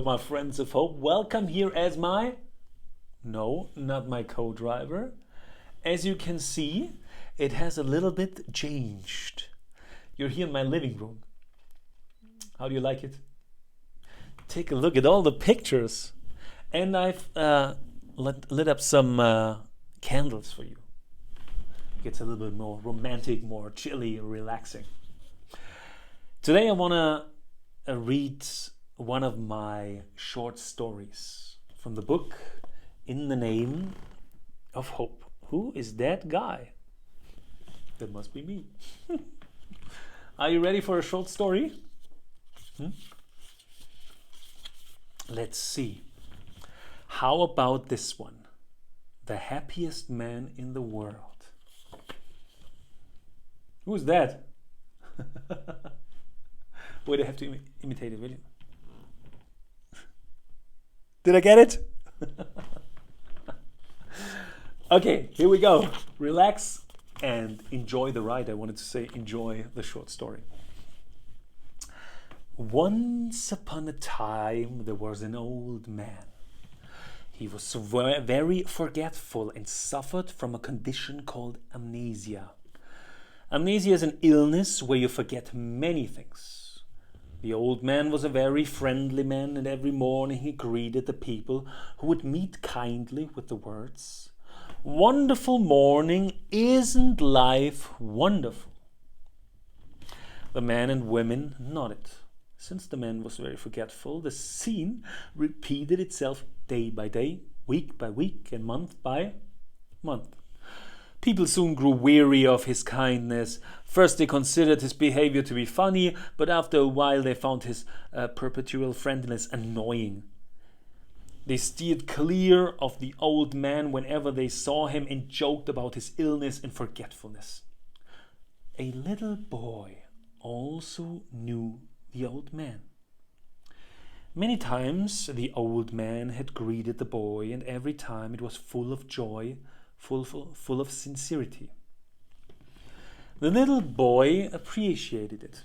my friends of hope. Welcome here as no, not my co-driver. As you can see, it has a little bit changed. You're here in my living room. How do you like it? Take a look at all the pictures. And I've lit up some candles for you. Gets a little bit more romantic, more chilly, relaxing. Today I want to read one of my short stories from the book In the Name of Hope. Who is that guy? That must be me. Are you ready for a short story? Let's see. How about this one? The Happiest Man in the World. Who's that? Wait, I have to imitate it, will you? Did I get it? Okay, here we go. Relax and enjoy the ride. I wanted to say enjoy the short story. Once upon a time, there was an old man. He was very forgetful and suffered from a condition called amnesia. Amnesia is an illness where you forget many things. The old man was a very friendly man, and every morning he greeted the people who would meet kindly with the words, "Wonderful morning, isn't life wonderful?" The men and women nodded. Since the man was very forgetful, the scene repeated itself day by day, week by week, and month by month. People soon grew weary of his kindness. First they considered his behavior to be funny, but after a while they found his perpetual friendliness annoying. They steered clear of the old man whenever they saw him and joked about his illness and forgetfulness. A little boy also knew the old man. Many times the old man had greeted the boy, and every time it was full of joy, full of sincerity. The little boy appreciated it.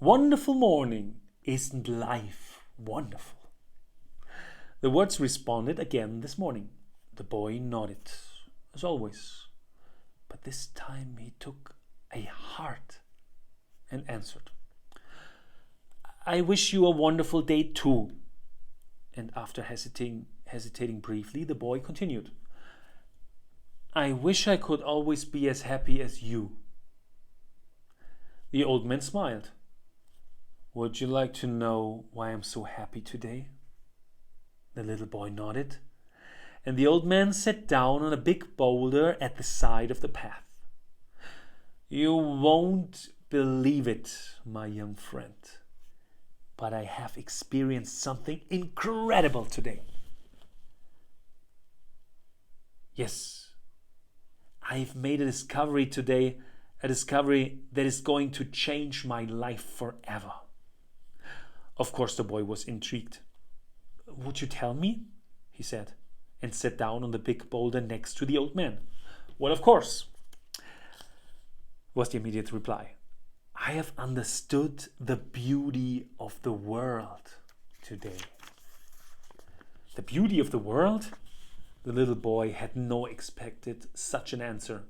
"Wonderful morning, isn't life wonderful?" The words responded again this morning. The boy nodded, as always, but this time he took a heart and answered, "I wish you a wonderful day too." And after hesitating briefly, the boy continued, "I wish I could always be as happy as you." The old man smiled. "Would you like to know why I'm so happy today?" The little boy nodded, and the old man sat down on a big boulder at the side of the path. "You won't believe it, my young friend, but I have experienced something incredible today." "Yes, I've made a discovery today, a discovery that is going to change my life forever." Of course, the boy was intrigued. "Would you tell me?" he said, and sat down on the big boulder next to the old man. "Well, of course," was the immediate reply. "I have understood the beauty of the world today." The beauty of the world? The little boy had not expected such an answer.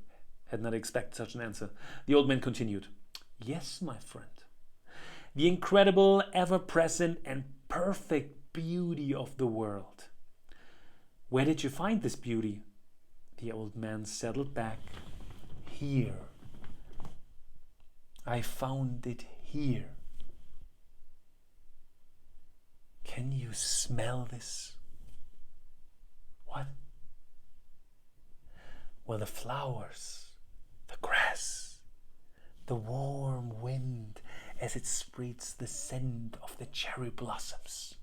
The old man continued, "Yes, my friend. The incredible, ever-present, and perfect beauty of the world." "Where did you find this beauty?" The old man settled back. "Here. I found it here. Can you smell this?" "What?" "Well, the flowers, the grass, the warm wind as it spreads the scent of the cherry blossoms."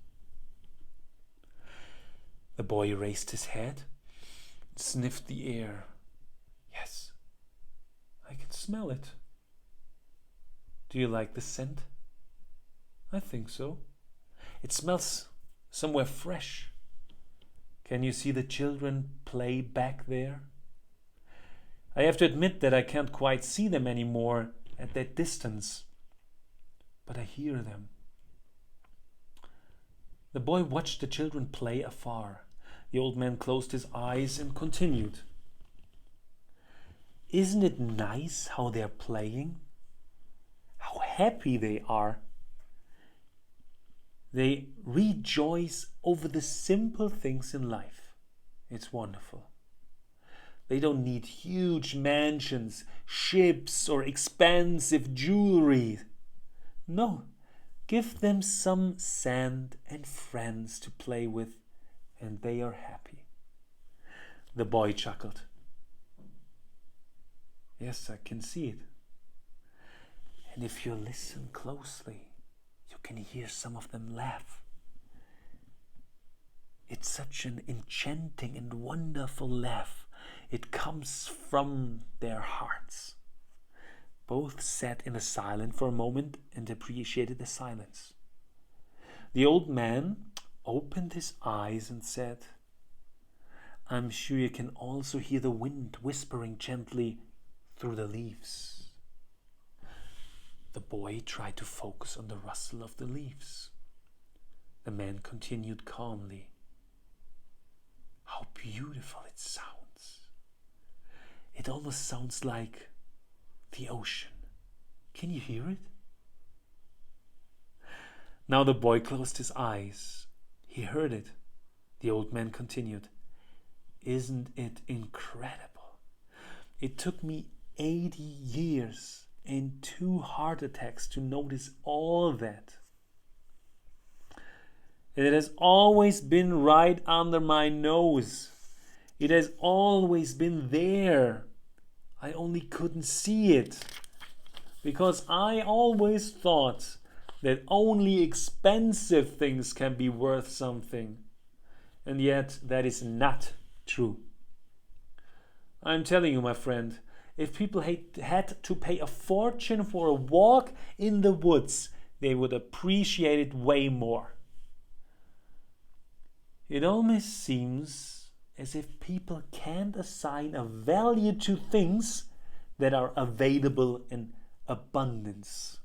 The boy raised his head, sniffed the air. "Yes, I can smell it." "Do you like the scent?" "I think so. It smells somewhere fresh. Can you see the children play back there?" "I have to admit that I can't quite see them anymore at that distance, but I hear them." The boy watched the children play afar. The old man closed his eyes and continued. Isn't it nice how they're playing? How happy they are. They rejoice over the simple things in life. It's wonderful. They don't need huge mansions, ships, or expensive jewelry. No, give them some sand and friends to play with, and they are happy. The boy chuckled. Yes, I can see it. And if you listen closely, you can hear some of them laugh. It's such an enchanting and wonderful laugh. It comes from their hearts. Both sat in a silence for a moment and appreciated the silence. The old man opened his eyes and said, I'm sure you can also hear the wind whispering gently through the leaves. The boy tried to focus on the rustle of the leaves. The man continued calmly. How beautiful it sounds. It almost sounds like the ocean. Can you hear it? Now the boy closed his eyes. He heard it. The old man continued. Isn't it incredible? It took me 80 years and 2 heart attacks to notice all that. It has always been right under my nose. It has always been there. I only couldn't see it because I always thought that only expensive things can be worth something. And yet that is not true. I'm telling you, my friend, if people had to pay a fortune for a walk in the woods, they would appreciate it way more. It almost seems as if people can't assign a value to things that are available in abundance.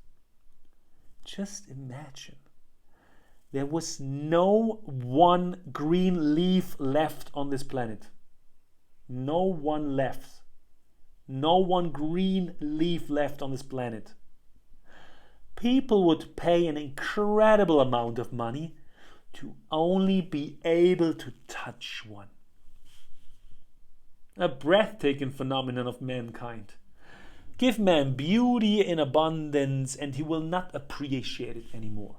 Just imagine. There was no one green leaf left on this planet. No one left. No one green leaf left on this planet. People would pay an incredible amount of money to only be able to touch one. A breathtaking phenomenon of mankind. Give man beauty in abundance and he will not appreciate it anymore.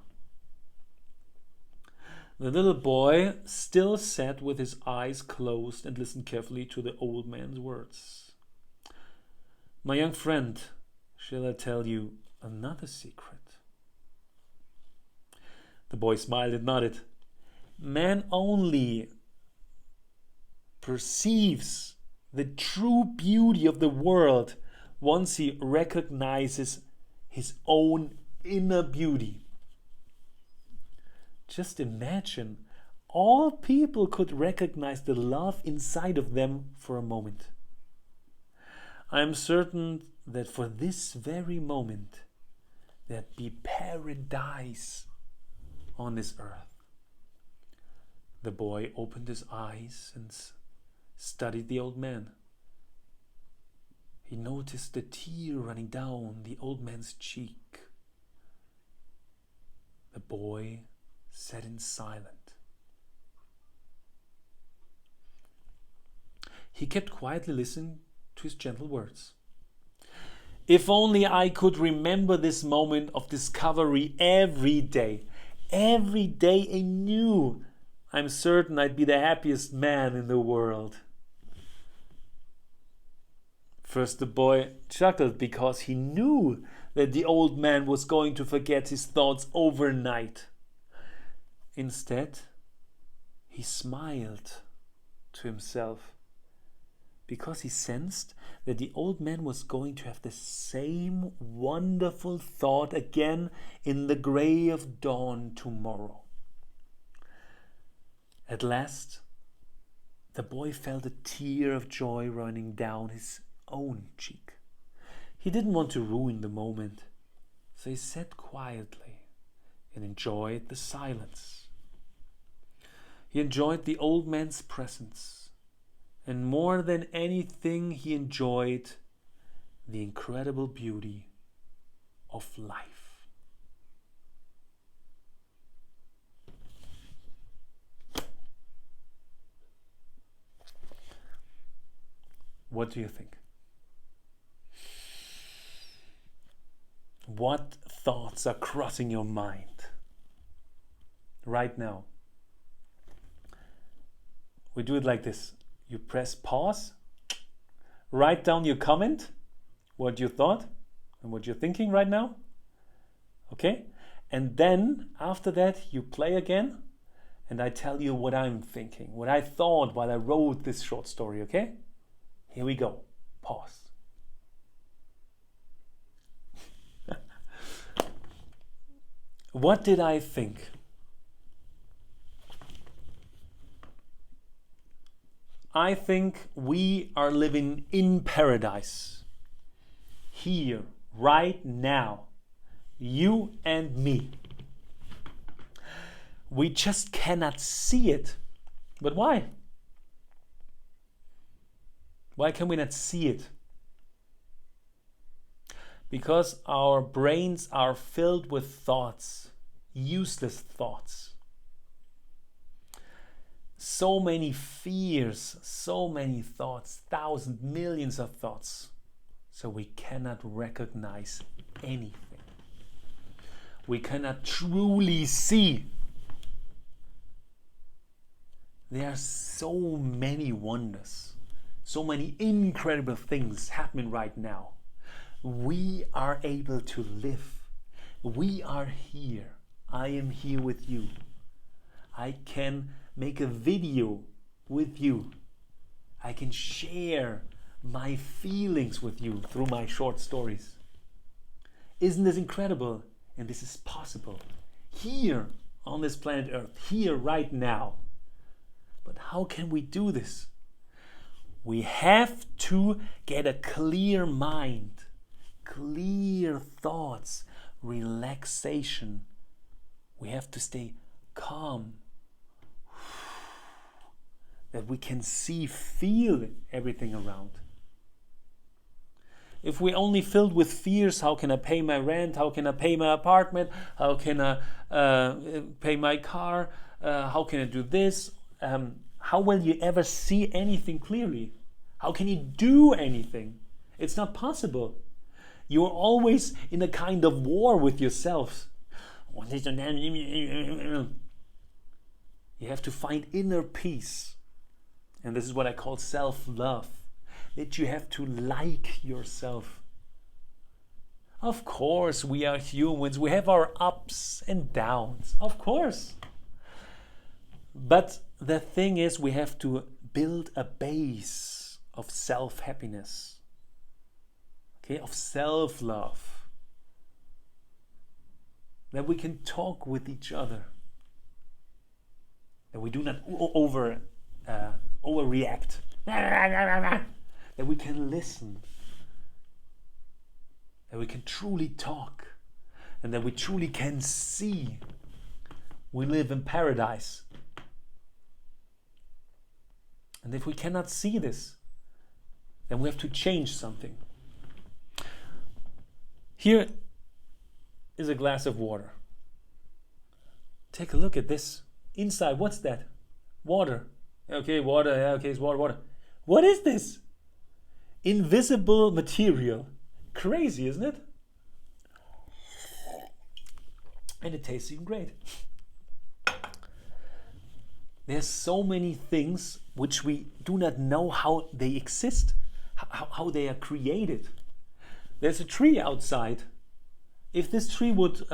The little boy still sat with his eyes closed and listened carefully to the old man's words. My young friend, shall I tell you another secret? The boy smiled and nodded. Man only perceives the true beauty of the world once he recognizes his own inner beauty. Just imagine, all people could recognize the love inside of them for a moment. I am certain that for this very moment, there'd be paradise on this earth. The boy opened his eyes and studied the old man. He noticed the tear running down the old man's cheek. The boy sat in silence. He kept quietly listening to his gentle words. If only I could remember this moment of discovery every day anew, I'm certain I'd be the happiest man in the world. First the boy chuckled because he knew that the old man was going to forget his thoughts overnight. Instead, he smiled to himself because he sensed that the old man was going to have the same wonderful thought again in the gray of dawn tomorrow. At last, the boy felt a tear of joy running down his own cheek. He didn't want to ruin the moment, so he sat quietly and enjoyed the silence. He enjoyed the old man's presence. And more than anything, he enjoyed the incredible beauty of life. What do you think? What thoughts are crossing your mind right now? We do it like this. You press pause, write down your comment, what you thought and what you're thinking right now. Okay? And then after that you play again and I tell you what I'm thinking, what I thought while I wrote this short story, okay? Here we go. Pause. What did I think? I think we are living in paradise. Here, right now. You and me. We just cannot see it. But why? Why can we not see it? Because our brains are filled with thoughts, useless thoughts. So many fears, so many thoughts, thousands, millions of thoughts. So we cannot recognize anything. We cannot truly see. There are so many wonders, so many incredible things happening right now. We are able to live. We are here. I am here with you. I can make a video with you. I can share my feelings with you through my short stories. Isn't this incredible? And this is possible here on this planet Earth, here right now. But how can we do this? We have to get a clear mind, clear thoughts, relaxation. We have to stay calm, that we can see, feel everything around. If we're only filled with fears, how can I pay my rent? How can I pay my apartment? How can I pay my car? How can I do this? How will you ever see anything clearly? How can you do anything? It's not possible. You're always in a kind of war with yourself. You have to find inner peace. And this is what I call self-love. That you have to like yourself. Of course, we are humans. We have our ups and downs. Of course. But the thing is, we have to build a base of self-happiness. Okay, of self-love. That we can talk with each other. That we do not overreact. That we can listen, that we can truly talk, and that we truly can see. We live in paradise. And if we cannot see this, then we have to change something. Here is a glass of water. Take a look at this. Inside, what's that? Water. Okay, water. Yeah, okay, it's water. What is this? Invisible material. Crazy, isn't it? And it tastes even great. There's so many things which we do not know how they exist, how they are created. There's a tree outside. If this tree would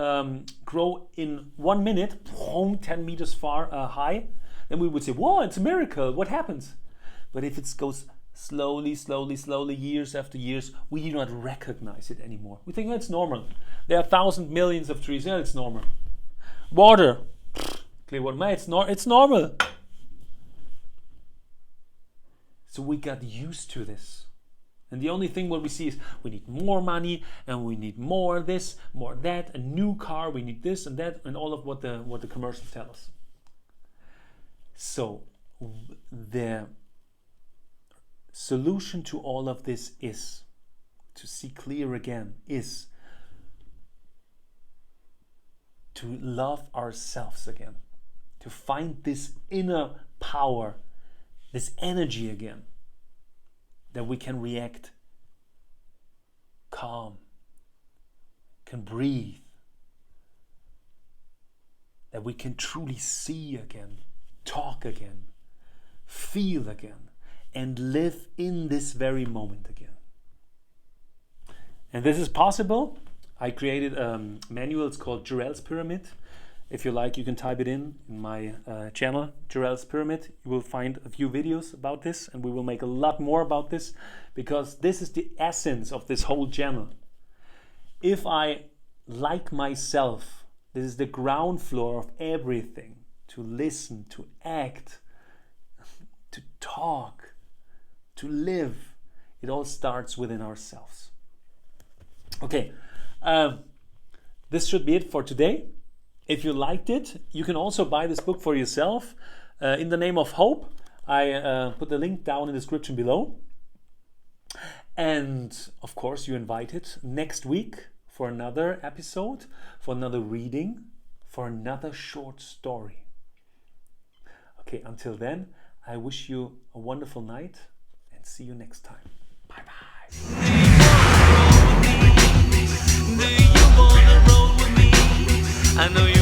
grow in 1 minute, 10 meters high, then we would say, whoa, it's a miracle. What happens? But if it goes slowly, years after years, we do not recognize it anymore. We think, oh, it's normal. There are thousands, millions of trees. Yeah, it's normal. Water. Clear water. It's normal. So we got used to this. And the only thing what we see is we need more money and we need more this, more that, a new car, we need this and that, and all of what the commercials tell us. So the solution to all of this is to see clear again, is to love ourselves again, to find this inner power, this energy again, that we can react calm, can breathe, that we can truly see again, talk again, feel again, and live in this very moment again. And this is possible. I created a manual, it's called JOREL's Pyramid. If you like, you can type it in my channel, JOREL's Pyramid. You will find a few videos about this, and we will make a lot more about this, because this is the essence of this whole channel. If I like myself, this is the ground floor of everything. To listen, to act, to talk, to live. It all starts within ourselves. Okay, this should be it for today. If you liked it, you can also buy this book for yourself. In the Name of Hope, I put the link down in the description below. And of course, you're invited next week for another episode, for another reading, for another short story. Okay, until then, I wish you a wonderful night and see you next time. Bye-bye. Do you wanna roll with me? I know you